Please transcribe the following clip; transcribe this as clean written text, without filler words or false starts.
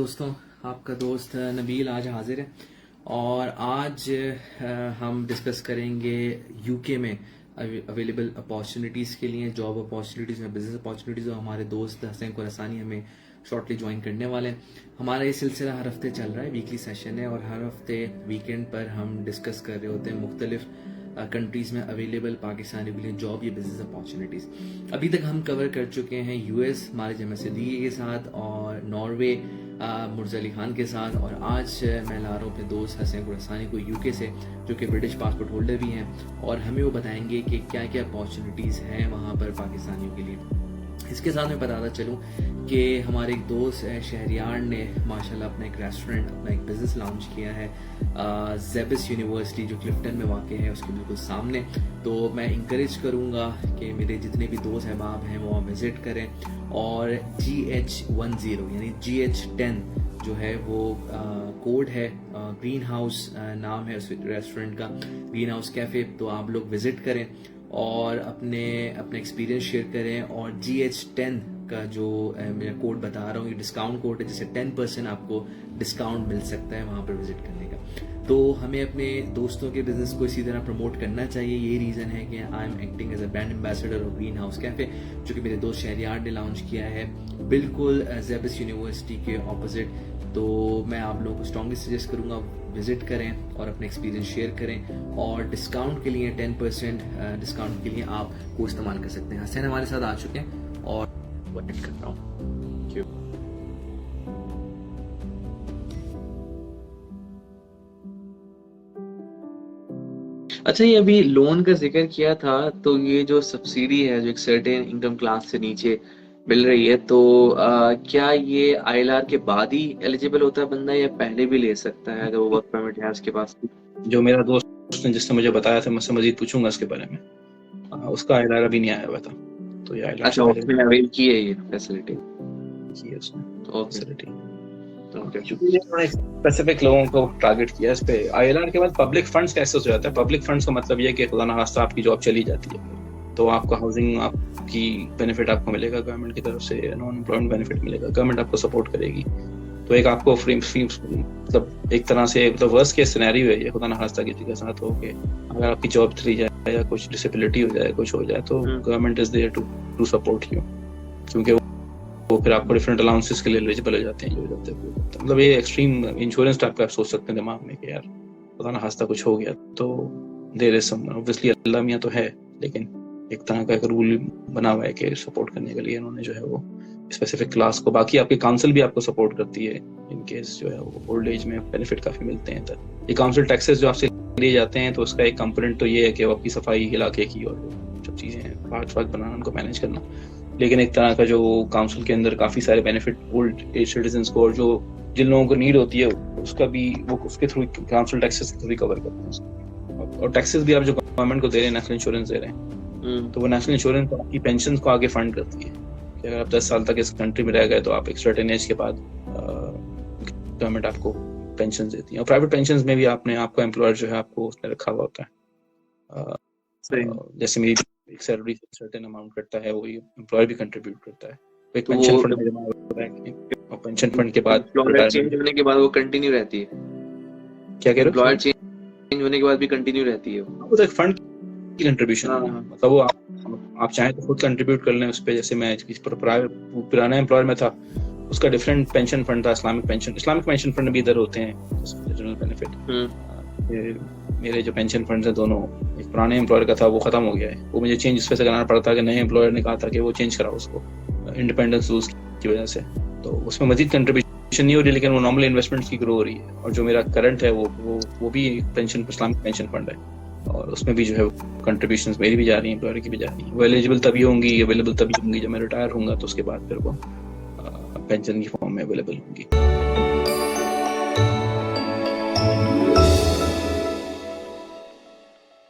दोस्तों, आपका दोस्त नबील आज हाजिर है और आज हम डिस्कस करेंगे यूके में अवेलेबल अपॉर्चुनिटीज़ के लिए, जॉब अपॉर्चुनिटीज़ में बिजनेस अपॉर्चुनिटीज़। और हमारे दोस्त हसैन कुरसानी हमें शॉर्टली ज्वाइन करने वाले हैं। हमारा ये सिलसिला हर हफ्ते चल रहा है, वीकली सेशन है और हर हफ्ते वीकेंड पर हम डिस्कस कर रहे होते हैं मुख्तलिफ कंट्रीज़ में अवेलेबल पाकिस्तानी के लिए जॉब या बिजनेस अपॉर्चुनिटीज़। अभी तक हम कवर कर चुके हैं यूएस मारिज अहमद सिद्दीकी के साथ और नॉर्वे मुर्जा अली खान के साथ, और आज मैं ला रहा हूँ अपने दोस्त हसैन कुरसानी को यूके से, जो कि ब्रिटिश पासपोर्ट होल्डर भी हैं, और हमें वो बताएंगे कि क्या क्या अपॉर्चुनिटीज़ हैं वहाँ पर पाकिस्तानियों के लिए। इसके साथ मैं बताता चलूँ कि हमारे एक दोस्त शहरियार ने माशाल्लाह अपना एक रेस्टोरेंट, अपना एक बिज़नेस लॉन्च किया है ज़ेबिस यूनिवर्सिटी जो क्लिफ्टन में वाक़ है उसके बिल्कुल सामने। तो मैं इंकरेज करूँगा कि मेरे जितने भी दोस्त अहबाब हैं वो विज़िट करें और GH10 यानी GH10 जो है वो कोड है, ग्रीन हाउस नाम है उस रेस्टोरेंट का, ग्रीन हाउस कैफ़े। तो आप लोग विज़िट करें और अपने एक्सपीरियंस शेयर करें। और GH10 का जो मैं कोड बता रहा हूँ, ये डिस्काउंट कोड है जिससे 10% आपको डिस्काउंट मिल सकता है वहाँ पर विजिट करने का। तो हमें अपने दोस्तों के बिजनेस को इसी तरह प्रमोट करना चाहिए। ये रीज़न है कि I am acting as a brand ambassador of Green House Cafe, जो कि मेरे दोस्त शहरियार ने लॉन्च किया है बिल्कुल ज़ेबिस यूनिवर्सिटी के ऑपोजिट। तो मैं आप लोगों को स्ट्रांगली सजेस्ट करूँगा विजिट करें और अपने एक्सपीरियंस शेयर करें, और डिस्काउंट के लिए 10% डिस्काउंट के लिए आप को इस्तेमाल कर सकते हैं। हसैन हमारे साथ आ चुके हैं और वेट कर रहा हूँ। अच्छा, ये अभी लोन का जिक्र किया था, तो ये जो सब्सिडी है जो एक सर्टेन इनकम क्लास से नीचे मिल रही है, तो क्या ये ILR के बाद ही एलिजिबल होता है बंदा या पहले भी ले सकता है अगर वो वर्क परमिट है उसके पास? जो मेरा दोस्त ने जिसने मुझे बताया था, मैं उससे मजीद पूछूंगा इसके बारे में। उसका ILR अभी नहीं आया हुआ था, तो ये ILR अच्छा, उसने अवेल की है ये फैसिलिटी की है उसने फैसिलिटी। स्पेसिफिक लोगों को टारगेट किया इस पे। ILR के बाद पब्लिक फंड्स कैसे हो जाता है? पब्लिक फंड्स का मतलब ये है कि खुदा ना खास्ता आपकी जॉब चली जाती है तो आपका हाउसिंग, आपकी बेनिफिट आपको मिलेगा गवर्नमेंट की तरफ से, नॉन एम्प्लॉयमेंट बेनिफिट मिलेगा, गवर्नमेंट आपको सपोर्ट करेगी। तो एक आपको फ्री मतलब एक तरह से मतलब वर्स्ट केस सिनेरियो है ये, खुदा ना खास्ता किसी के साथ हो के अगर आपकी जॉब चली जाए या कुछ डिसेबिलिटी हो जाए, कुछ हो जाए, तो government is there to support you, क्योंकि वो फिर आपको डिफरेंट अलाउंसेस के लिए एलिजिबल हो जाते हैं। मतलब ये एक्सट्रीम इंश्योरेंस टाइप का आप सोच सकते हैं दिमाग में कि यार खुदा ना खास्ता कुछ हो गया तो देयर इज सम, ऑब्वियसली अल्लाह मियां तो है, लेकिन एक तरह का एक रूल बना हुआ है कि सपोर्ट करने के लिए उन्होंने जो है वो स्पेसिफिक क्लास को, बाकी आपकी काउंसिल भी आपको सपोर्ट करती है इन केस जो है वो ओल्ड एज में बेनिफिट काफी मिलते हैं। ये काउंसिल टैक्सेस जो आपसे लिए जाते हैं, तो उसका एक कंपोनेंट तो ये है कि वो आपकी सफाई इलाके की और जो चीजें हैं पार्क बनाना, उनको मैनेज करना। लेकिन एक तरह का जो काउंसिल के अंदर काफी सारे बेनिफिट ओल्ड एज सिटीजन्स को, और जो जिन लोगों को नीड होती है उसका भी वो उसके थ्रू काउंसिल टैक्सेस के थ्रू कवर करते हैं। और टैक्सेस भी आप जो गवर्नमेंट को दे रहे हैं, नेशनल इंश्योरेंस दे रहे हैं, तो वो नेशनल इंश्योरेंस आपकी पेंशन को आगे फंड करती है कि अगर आप 10 साल तक इस कंट्री में रह गए तो आप एक सर्टेन एज के बाद गवर्नमेंट आपको पेंशन देती है। और प्राइवेट पेंशन में भी आपका एम्प्लॉयर जो है आपको उसने रखा हुआ होता है। जैसे मेरी एक सैलरी सर्टेन अमाउंट करता है, वही एम्प्लॉयर भी कंट्रीब्यूट करता है। एक पेंशन फंड में जमा होता है और पेंशन फंड के बाद एम्प्लॉयर चेंज होने के बाद वो कंटिन्यू रहती है। क्या कह रहे हो? एम्प्लॉयर चेंज होने के बाद भी कंटिन्यू रहती है वो तो एक फंड की कंट्रीब्यूशन है, मतलब वो आप चाहें तो खुद कंट्रीब्यूट कर लें उस पे। जैसे मैं पुराना एम्प्लॉयर में था, उसका डिफरेंट पेंशन फंड था, इस्लामिक पेंशन फंड भी इधर होते हैं, जनरल बेनिफिट। मेरे जो पेंशन फंड है दोनों, एक पुराने एम्प्लॉयर का था वो खत्म हो गया है, वो मुझे चेंज इस वजह से कराना पड़ता कि नए एम्प्लॉयर ने कहा था कि वो चेंज कराओ उसको, इंडिपेंडेंस रूल्स की वजह से। तो उसमें मजीद कंट्रीब्यूशन नहीं हो रही, लेकिन वो नॉर्मल इन्वेस्टमेंट्स की ग्रो हो रही है। और जो मेरा करंट है वो भी पेंशन, इस्लामिक पेंशन फंड है, और उसमें भी जो है कंट्रीब्यूशंस मेरी भी जा रही हैं, एम्प्लॉयर की भी जा रही हैं। वो एलिजिबल तभी होंगी, अवेलेबल तभी होंगी जब मैं रिटायर होऊंगा, तो उसके बाद फिर वो पेंशन की फॉर्म में अवेलेबल होंगी।